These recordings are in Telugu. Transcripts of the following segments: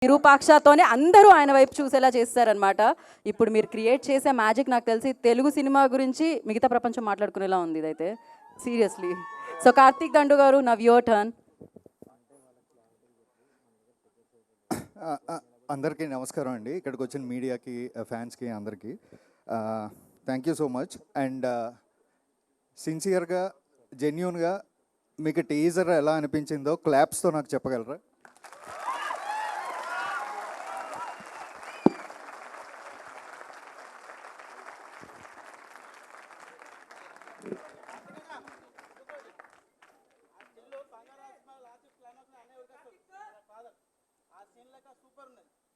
విరూపాక్షతోనే అందరూ ఆయన వైపు చూసేలా చేస్తారనమాట. ఇప్పుడు మీరు క్రియేట్ చేసే మ్యాజిక్ నాకు తెలిసి తెలుగు సినిమా గురించి మిగతా ప్రపంచం మాట్లాడుకునేలా ఉంది ఇదైతే సీరియస్లీ. సో కార్తీక్ దండు గారు, నవ్ యువర్ టర్న్. అందరికీ నమస్కారం అండి, ఇక్కడికి వచ్చిన మీడియాకి, ఫ్యాన్స్కి అందరికీ thank you so much. And సిన్సియర్గా, జెన్యూన్గా మీకు టీజర్ ఎలా అనిపించిందో క్లాప్స్తో నాకు చెప్పగలరా?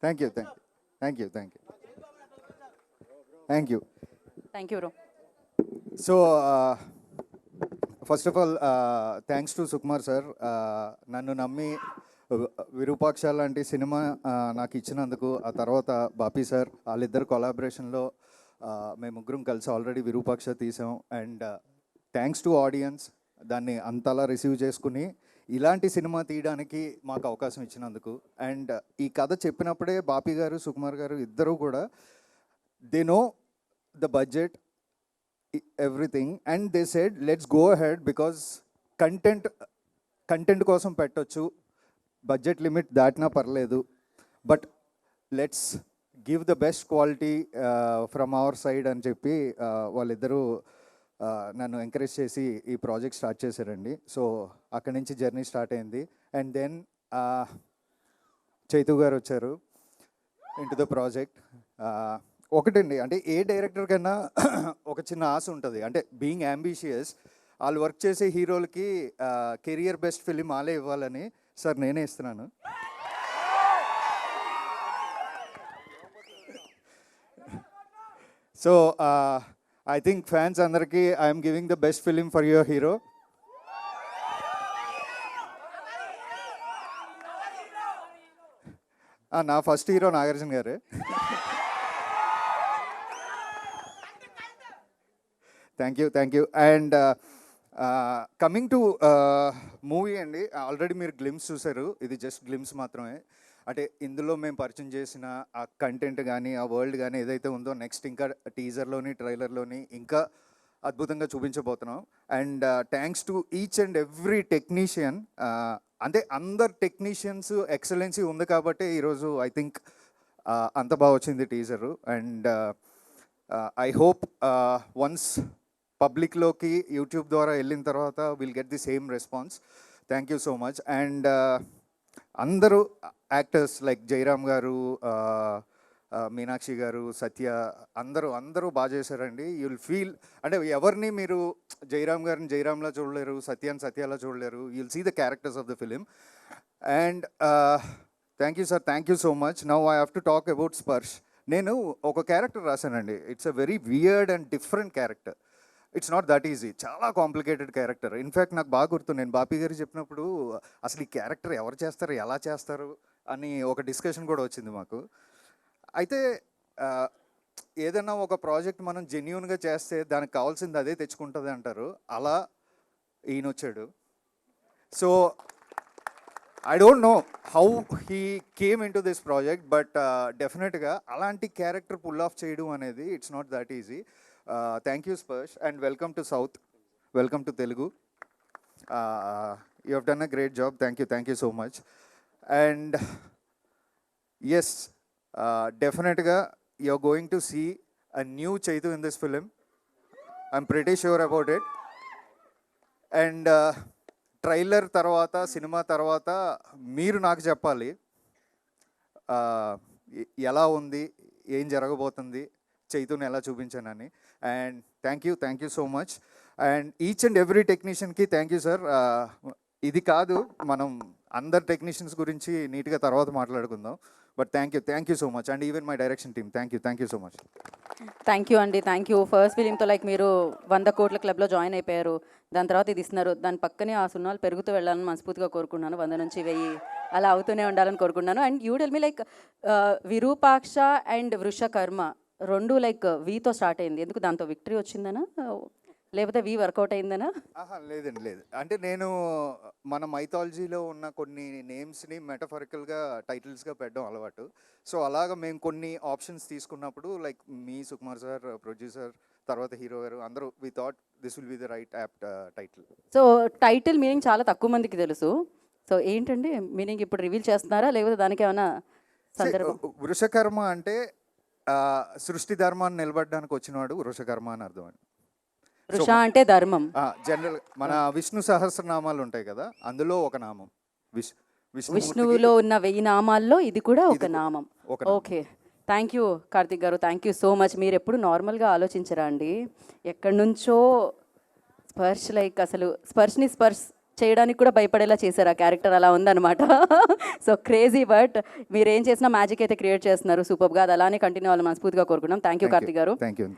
Thank you, thank you, thank you, thank you, thank you, thank you bro. So first of all thanks to Sukumar sir, నన్ను నమ్మి విరూపాక్ష లాంటి సినిమా నాకు ఇచ్చినందుకు. ఆ తర్వాత బాపీ సార్, వాళ్ళిద్దరు కొలాబరేషన్లో మేము ముగ్గురం కలిసి ఆల్రెడీ విరూపాక్ష తీసాం. అండ్ థ్యాంక్స్ టు ఆడియన్స్, దాన్ని అంతలా రిసీవ్ చేసుకుని ఇలాంటి సినిమా తీయడానికి మాకు అవకాశం ఇచ్చినందుకు. అండ్ ఈ కథ చెప్పినప్పుడే బాపీ గారు, సుకుమార్ గారు ఇద్దరూ కూడా they know the budget, everything, and they said let's go ahead because content కోసం పెట్టొచ్చు, బడ్జెట్ లిమిట్ దాటినా పర్లేదు, but let's give the best quality from our side అని చెప్పి వాళ్ళిద్దరూ నన్ను ఎంకరేజ్ చేసి ఈ ప్రాజెక్ట్ స్టార్ట్ చేశారండి. సో అక్కడి నుంచి జర్నీ స్టార్ట్ అయింది. అండ్ దెన్ చైతు గారు వచ్చారు ఇంటు ద ప్రాజెక్ట్. ఒకటండి, అంటే ఏ డైరెక్టర్ కన్నా ఒక చిన్న ఆశ ఉంటుంది, అంటే బీయింగ్ అంబిషియస్. వాళ్ళు వర్క్ చేసే హీరోలకి కెరియర్ బెస్ట్ ఫిలిం వాళ్ళే ఇవ్వాలని. సార్ నేనే ఇస్తున్నాను. So I think fans andarki I am giving the best film for your hero. నా ఫస్ట్ హీరో నాగార్జున గారే. Thank you, thank you. And coming to movie అండి, ఆల్రెడీ మీరు గ్లిమ్స్ చూసారు, ఇది జస్ట్ గ్లిమ్స్ మాత్రమే. అంటే ఇందులో మేము పరిచయం చేసిన ఆ కంటెంట్ కానీ, ఆ వరల్డ్ కానీ ఏదైతే ఉందో, నెక్స్ట్ ఇంకా టీజర్లోని, ట్రైలర్లోని ఇంకా అద్భుతంగా చూపించబోతున్నాం. And thanks to each and every technician. అంటే అందరు టెక్నీషియన్స్ ఎక్సలెన్సీ ఉంది కాబట్టి ఈరోజు ఐ థింక్ అంత బాగా వచ్చింది teaser. And I hope once పబ్లిక్లోకి యూట్యూబ్ ద్వారా వెళ్ళిన తర్వాత will get the same response. Thank you so much. And అందరూ యాక్టర్స్ లైక్ జయరామ్ గారు, మీనాక్షి గారు, సత్య, అందరూ బాగా చేశారండి. యుల్ ఫీల్, అంటే ఎవరిని మీరు జయరామ్ గారిని జయరామ్లా చూడలేరు, సత్యాన్ని సత్యాలా చూడలేరు. You'll see the characters of the film. And thank you sir, thank you so much. Now I have to talk about Sparsh. నేను ఒక క్యారెక్టర్ రాశానండి. It's a very weird and different character. It's not that easy, చాలా కాంప్లికేటెడ్ క్యారెక్టర్. ఇన్ఫ్యాక్ట్ నాకు బాగా గుర్తు, నేను బాపీ గారు చెప్పినప్పుడు అసలు ఈ క్యారెక్టర్ ఎవరు చేస్తారు, ఎలా చేస్తారు అని ఒక డిస్కషన్ కూడా వచ్చింది మాకు. అయితే ఏదైనా ఒక ప్రాజెక్ట్ మనం జెన్యూన్గా చేస్తే దానికి కావాల్సింది అదే తెచ్చుకుంటుంది అంటారు. అలా ఈయన వచ్చాడు. So I don't know how he came in to this project, but డెఫినెట్గా అలాంటి క్యారెక్టర్ పుల్ ఆఫ్ చేయడం అనేది it's not that easy. Thank you, Sparsh, and welcome to South. Welcome to Telugu. You have done a great job. Thank you so much. And yes, definitely you're going to see a new Chaitu in this film. I'm pretty sure about it. And trailer తర్వాత, సినిమా తర్వాత మీరు నాకు చెప్పాలి ఎలా ఉంది, ఏం జరగబోతుంది, చైతుని ఎలా చూపించానని. And thank you so much. And each and every టెక్నీషియన్కి థ్యాంక్ యూ సార్. ఇది కాదు, మనం అందరు టెక్నీషియన్స్ గురించి నీట్గా తర్వాత మాట్లాడుకుందాం. But thank you so much. And even my direction team thank you so much. Thank you అండి, థ్యాంక్ యూ. ఫస్ట్ ఫిలింతో లైక్ మీరు 100 కోట్ల క్లబ్లో జాయిన్ అయిపోయారు, దాని తర్వాత ఇది ఇస్తున్నారు. దాని పక్కనే ఆ సున్నాలు పెరుగుతూ వెళ్ళాలని మనస్ఫూర్తిగా కోరుకున్నాను. 100 నుంచి 1000 అలా అవుతూనే ఉండాలని కోరుకున్నాను. And you tell me like Virupaksha and Vrushakarma రెండు లైక్ వీతో స్టార్ట్ అయింది, ఎందుకు దాంతో విక్టరీ వచ్చిందనా లేకపోతే వి వర్కౌట్ అయిందనా? ఆహా, లేదండి, లేదు. అంటే నేను మన మైథాలజీలో ఉన్న కొన్ని నేమ్స్ని మెటఫరికల్గా టైటిల్స్గా పెట్టడం అలవాటు. సో అలాగా మేము కొన్ని ఆప్షన్స్ తీసుకున్నప్పుడు లైక్ మీ సుకుమార్ సార్, ప్రొడ్యూసర్, తర్వాత హీరో గారు అందరూ we thought this will be the right apt title. So title meaning చాలా తక్కువ మందికి తెలుసు. సో ఏంటండి మీనింగ్ ఇప్పుడు రివీల్ చేస్తున్నారా లేకపోతే దానికి ఏమైనా సందర్భం? వృషకర్మ అంటే సృష్టి ధర్మాన్ని నిలబడడానికి వచ్చినవాడు వృషకర్మ అని అర్థం అండి. వృష అంటే ధర్మం. జనరల్ మన విష్ణు సహస్రనామాలు ఉంటాయి కదా, అందులో ఒక నామం విష్ణువులో ఉన్న 1000 నామాల్లో ఇది కూడా ఒక నామం. ఒక నామం. ఓకే, థ్యాంక్ యూ కార్తిక్ గారు, థ్యాంక్ యూ సో మచ్. మీరు ఎప్పుడు నార్మల్గా ఆలోచించరా అండి? ఎక్కడి నుంచో స్పర్శ్, లైక్ అసలు స్పర్శ్ని స్పర్శ్ చేయడానికి కూడా భయపడేలా చేశారు ఆ క్యారెక్టర్, అలా ఉందన్నమాట. సో క్రేజీ, బట్ మీరు ఏం చేసినా మ్యాజిక్ అయితే క్రియేట్ చేస్తున్నారు సూపర్గా. అది అలానే కంటిన్యూ అవ్వాలి మనస్ఫూర్తిగా కోరుకున్నాం. థ్యాంక్ యూ కార్తిక్ గారు. Thank you.